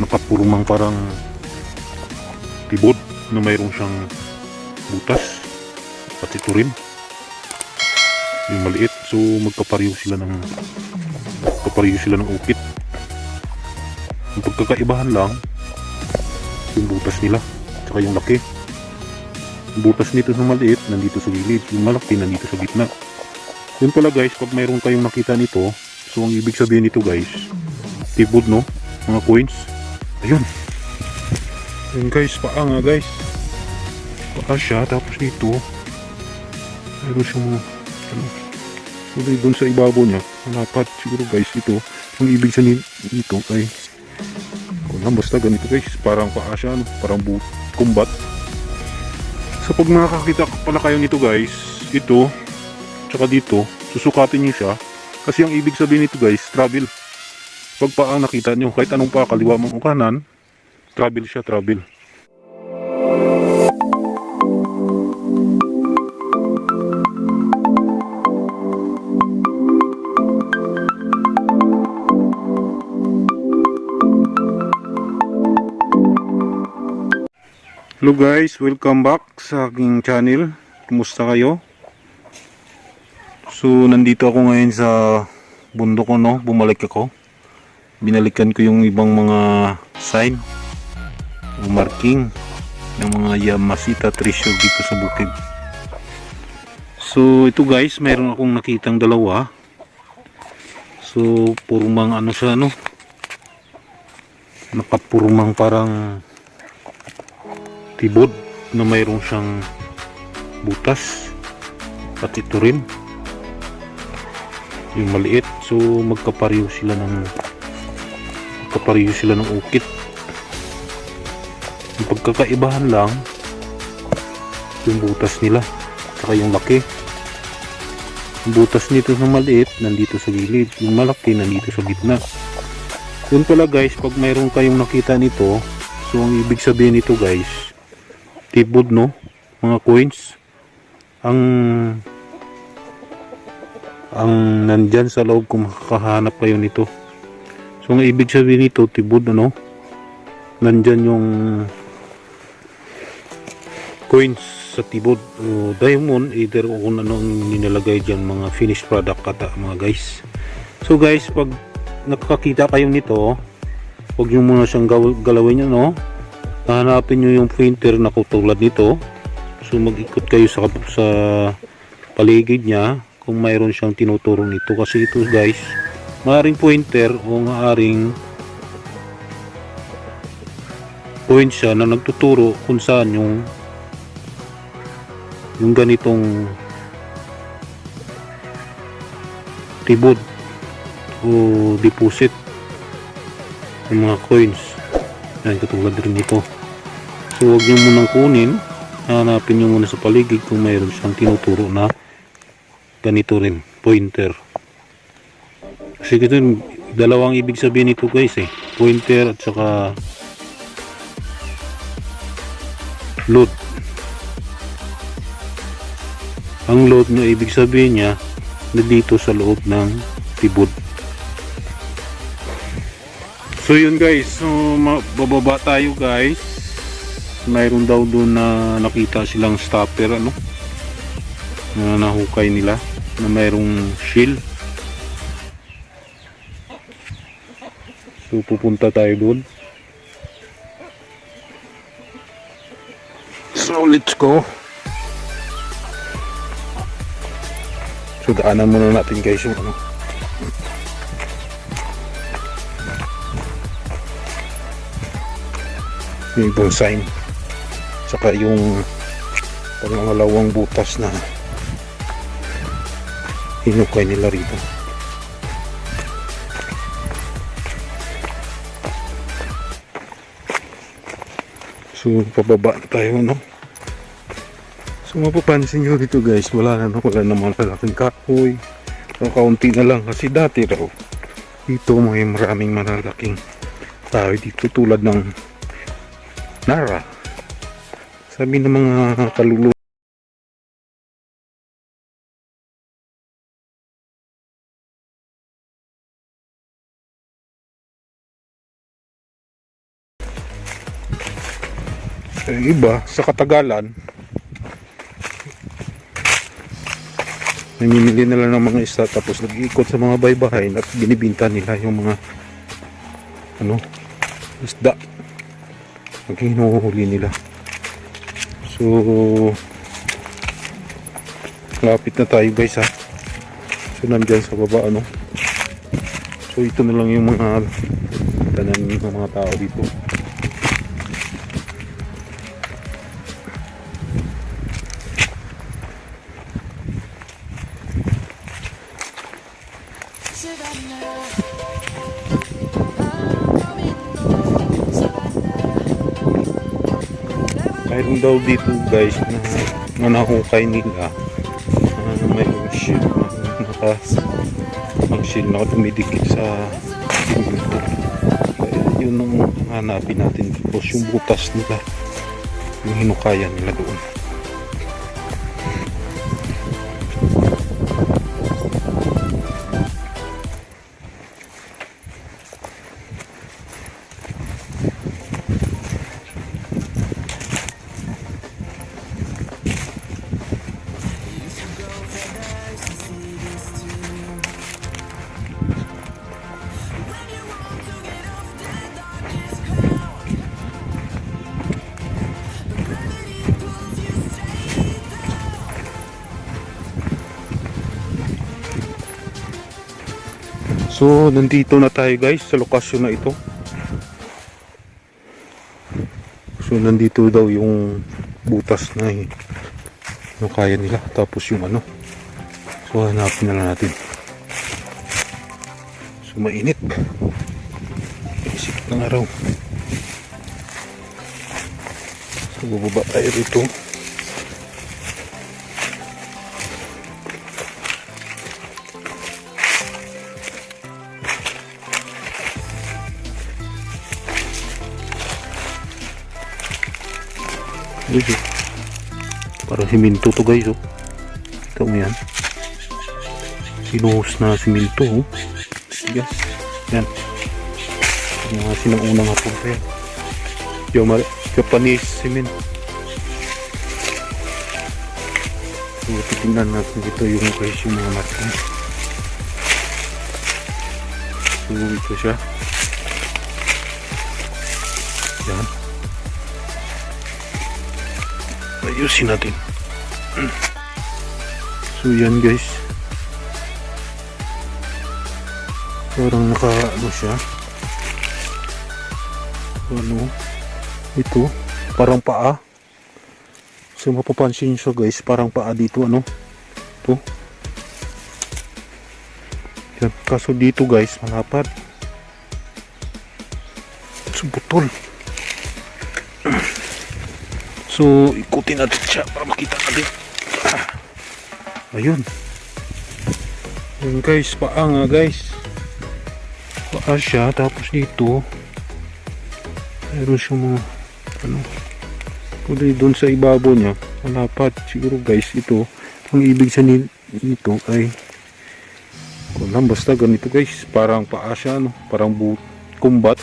nakapurumang parang tibod na mayroon siyang butas at ito rin yung maliit. So magkapareho sila ng ukit. Ang pagkakaibahan lang yung butas nila tsaka yung laki. Yung butas nito na maliit nandito sa gilid, yung malaki nandito sa gitna. Yun pala guys, pag mayroon kayong nakita nito, so ang ibig sabihin nito guys, tibod, no, mga coins. Ayun, ayun guys, paa nga guys, paa siya. Tapos dito mayroon siyang mga so doon sa ibabaw niya malapat siguro guys. Ito ang ibig sabihin nito ay basta ganito guys, parang paa siya, no? Parang kumbat. So pag nakakita pala kayo nito guys, ito tsaka dito, susukatin nyo siya kasi ang ibig sabihin nito guys, travel. Pag paa nakita nyo, kahit anong paa, kaliwa mo o kanan, travel siya, travel. Hello guys, welcome back sa aking channel. Kumusta kayo? So nandito ako ngayon sa bundok ko, no? Bumalik ako. Binalikan ko yung ibang mga sign o marking ng mga Yamashita treasure dito sa bukid. So ito guys, mayroon akong nakitang dalawa. So purumang ano siya, no? Nakapurumang parang tibod na mayroon siyang butas at ito rin yung maliit. So magkapareho sila ng ukit. Yung pagkakaibahan lang yung butas nila saka yung laki. Yung butas nito na maliit nandito sa gilid, yung malaki nandito sa gitna. Yun pala guys, pag mayroon kayong nakita nito, so ang ibig sabihin nito guys, tibod, no, mga coins ang nandyan sa loob kung makakahanap kayo nito. So ang ibig sabihin nito, tibod, ano, nandyan yung coins sa tibod o diamond, either o kung ano ang nilalagay dyan, mga finished product kata mga guys. So guys, pag nakakita kayo nito, huwag nyo muna siyang galawin nyo, no. Hanapin nyo yung pointer na katulad nito. So mag-ikot kayo sa paligid niya kung mayroon siyang tinuturo nito. Kasi ito guys, maaring pointer o maaring point siya na nagtuturo kung saan yung ganitong tibod o deposit ng mga coins. Yan, katulad rin ito. So huwag nyo munang kunin, hanapin nyo muna sa paligid kung mayroon siyang tinuturo na ganito rin, pointer. Kasi ito dalawang ibig sabihin nito guys, pointer at saka load. Ang load nyo, ibig sabihin niya na dito sa loob ng tibod. So yun guys, so bababa tayo guys. Mayroon daw doon na nakita silang stopper, ano, na nahukay nila na mayroong shield. So pupunta tayo doon. So let's go. So daanan muna natin guys yung ano, yung ibang sign saka yung pangalawang butas na hinukay nila rito. So pababa tayo, no. So mapapansin nyo dito guys, wala naman malaking kahoy, kaunti na lang kasi dati raw dito may maraming malalaking tayo dito tulad ng Nara. Sabi ng mga kaluluwa Yung iba, sa katagalan, namimili na lang ng mga isda tapos nag-iikot sa mga baybahay at binibinta nila yung mga isda. Hinuhuli nila. So lapit na tayo guys ha. So nandyan sa baba so ito na lang yung mga tanan ng mga tao dito. Mayroon daw dito guys na nahukay nila mayroong shield ang shield na tumidikit sa simento. Kaya yun ang hanapin natin, tapos yung butas nila, yung hinukayan nila doon. So nandito na tayo guys sa lokasyon na ito. So nandito daw yung butas na kaya nila, tapos yung so hanapin na lang natin. So mainit, sikit ng araw. So bababa tayo dito. Parang siminto to guys kita mo yan, sinuhos na siminto yes, yan yung mga sinaunang hapon pa yan, yung Japanese cement. So titignan natin dito yung guys yung mga marking. So ito siya, yan, ayusin natin. So yan guys, parang siya, ito parang paa. So mapapansin siya guys, parang paa dito to yan. Kaso dito guys malapad, so butol. So ikutin natin siya para makita natin. Ayun guys, paa nga guys, paa siya. Tapos dito mayroon siya mga pwede doon sa ibabaw niya malapad. Siguro guys ito ang ibig sa nito ay basta ganito guys, parang paa siya parang kumbat.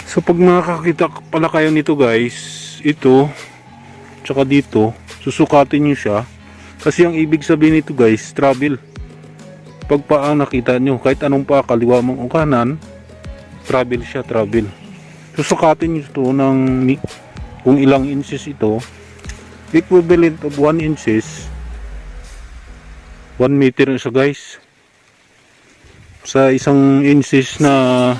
So pag nakakita pala kayo nito guys, ito tsaka dito, susukatin nyo siya kasi ang ibig sabihin nito guys, travel. Pag paa nakita nyo, kahit anong paa, kaliwa mong o kanan, travel siya, travel. Susukatin nyo ito ng kung ilang inches ito, equivalent of 1 inches, 1 meter na siya guys. Sa isang inches na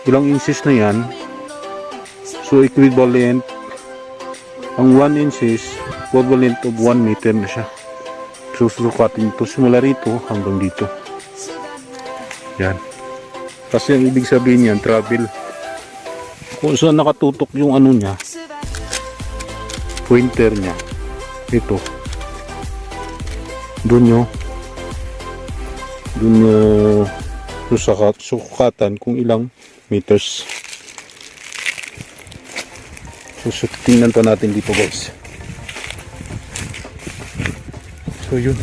ilang inches na yan, so equivalent ang 1 inches equivalent of 1 meter na siya. So susukatin ito simula rito hanggang dito, yan. Kasi ang ibig sabihin yan, travel. Kung saan nakatutok yung niya, pointer niya, ito doon sukatan kung ilang meters. So tingnan pa natin dito guys. So yun,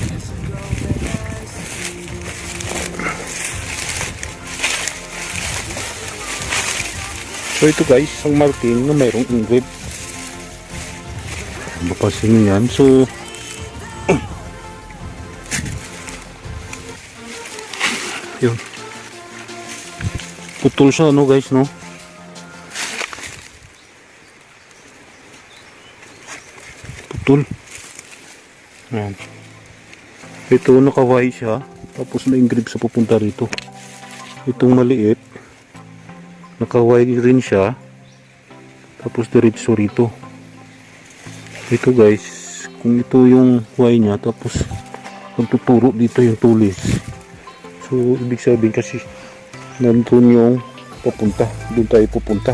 So ito guys, ang marking na mayroong engrave. Mapasin nyo yan. So yun, putol siya no guys, no? Putol. Ayan. Ito nakaway siya, tapos na engrave sa pupunta rito. Itong maliit nakaway rin siya, tapos diretso rito. Ito guys, kung ito yung Y nya, tapos magtuturo dito yung tulis. So ibig sabihin kasi nandun yung papunta, doon tayo pupunta.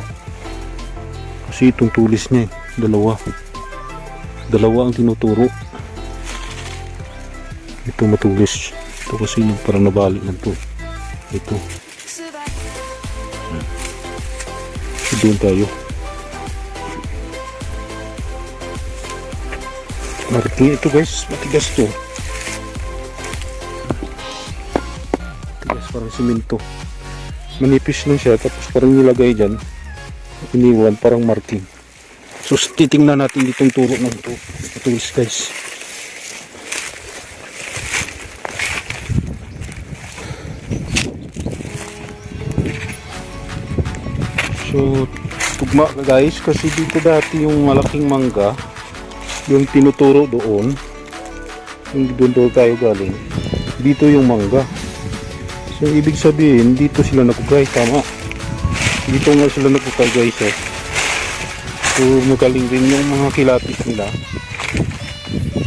Kasi itong tulis niya dalawa ang tinuturo. Ito matulis, ito kasi parang nabalik na to. Ito, so doon tayo. Marking ito guys, matigas to. Parang simento, manipis lang siya, tapos parang nilagay dyan, iniwan parang marking. So titingnan natin itong turo ng ito, matulis guys. So tugma guys, kasi dito dati yung malaking mangga yung tinuturo doon, yung doon tayo galing, dito yung mangga. So ibig sabihin dito sila nagukay, tama, dito nga sila nagukay guys eh. So magaling rin yung mga kilatis nila,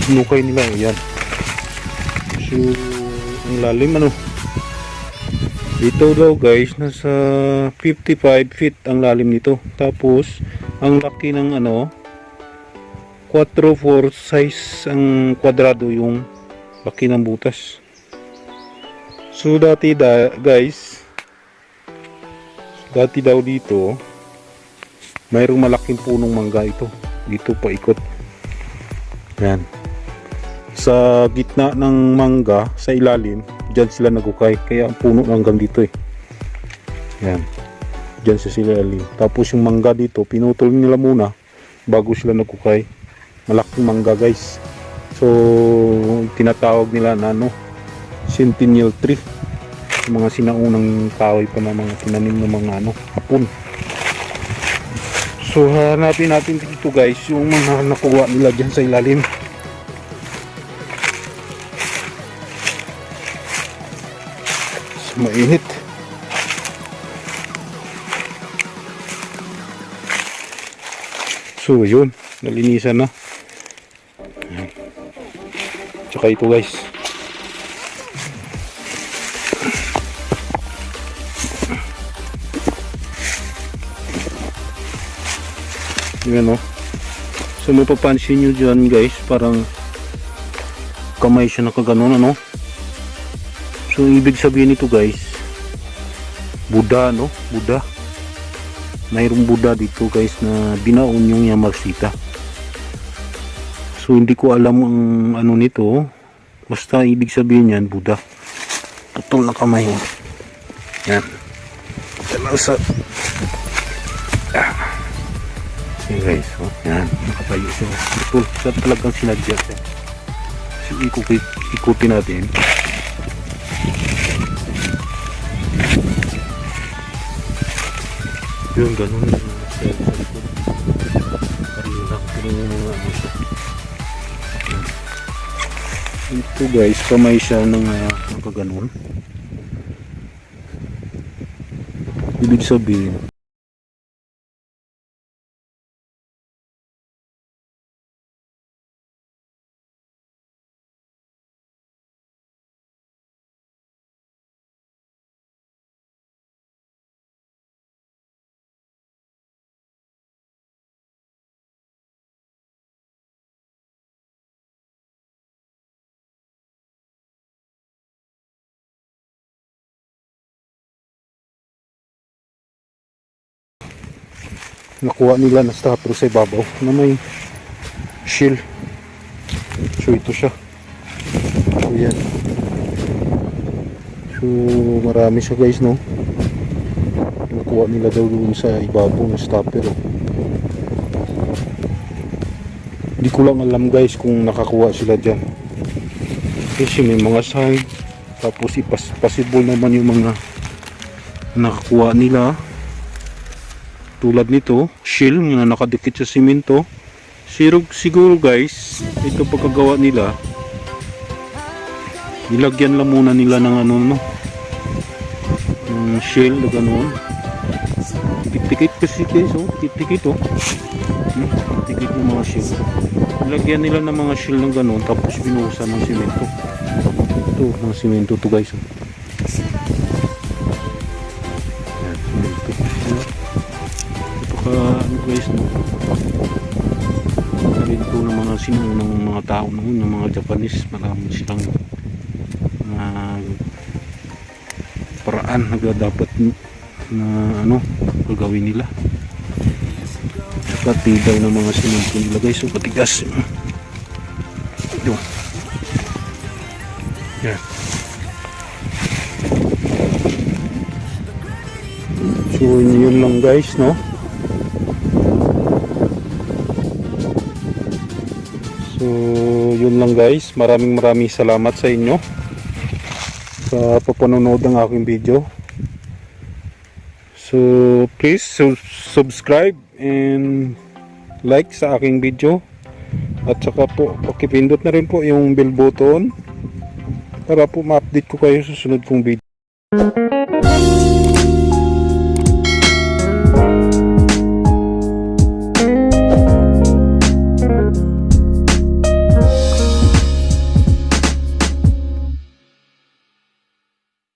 sinukay nila, yan. So ang lalim ano, dito daw guys nasa 55 feet ang lalim nito, tapos ang laki ng ano 4-4 size ang kwadrado yung laki ng butas. So dati guys, dati daw dito mayroong malaking punong mangga ito, dito paikot. Yan. Sa gitna ng mangga, sa ilalim, dyan sila nagukay. Kaya ang puno hanggang dito eh. Yan. Dyan sa ilalim. Tapos yung mangga dito, pinutol nila muna bago sila nagukay. Malaking mangga guys. So tinatawag nila na ano, Centennial tree, yung mga sinaunang kahoy pa na mga tinanim ng mga ano, hapon. So hanapin natin dito guys yung mga nakuha nila dyan sa ilalim. So, mainit. So yun, nalinisan na. Tsaka ito guys, yan o. So mapapansin nyo dyan guys, parang kamay siya nakaganon ano. So ibig sabihin nito guys, Buddha no, Buddha. Mayroong Buddha dito guys na binaon yung Yamashita. So hindi ko alam ang ano nito, basta ibig sabihin yan Buddha. Tutol na kamay mo. Yan. Yan sa okay guys, oh, yan, nakapayo siya. Tutol siya, talagang sinadya siya. So ikutin natin. Yun, ganun yung style sa likod. Kariyo lang, pero yung mga ano siya. Ito guys, kamay siya ng nakaganon. Ibig sabihin, nakuha nila na statue sa ibabaw na may shell. So ito siya. So yan. So marami siya guys no. Nakuha gawa nila daw doon sa ibabaw ng stopper. Hindi ko lang alam guys kung nakakuha sila dyan. Kasi may mga sign. Tapos possible naman yung mga nakakuha nila. Tulad nito, shield na nakadikit sa simento. Siguro guys, ito pagkagawa nila, nilagyan lang muna nila ng ano, no? Ng shield na ganoon. Tikit kasi guys, oh. Tikit oh. Tikit yung mga shield. Nilagyan nila ng mga shield ng ganoon, tapos binuhusan ng simento. Ito, ng simento to guys, oh. Yan, simento. Ito ka, ano guys, no? Ito ng mga sinunang mga tao noon, ng mga Japanese, marami silang paraan na dapat na ano gagawin nila. Saka tibay ng mga simento nila guys, so patigas. Ito. Yan. So yun lang guys, no? So yun lang guys, maraming salamat sa inyo sa papanonood ng aking video. So please subscribe and like sa aking video, at saka po pakipindot na rin po yung bell button para po ma-update ko kayo sa susunod kong video.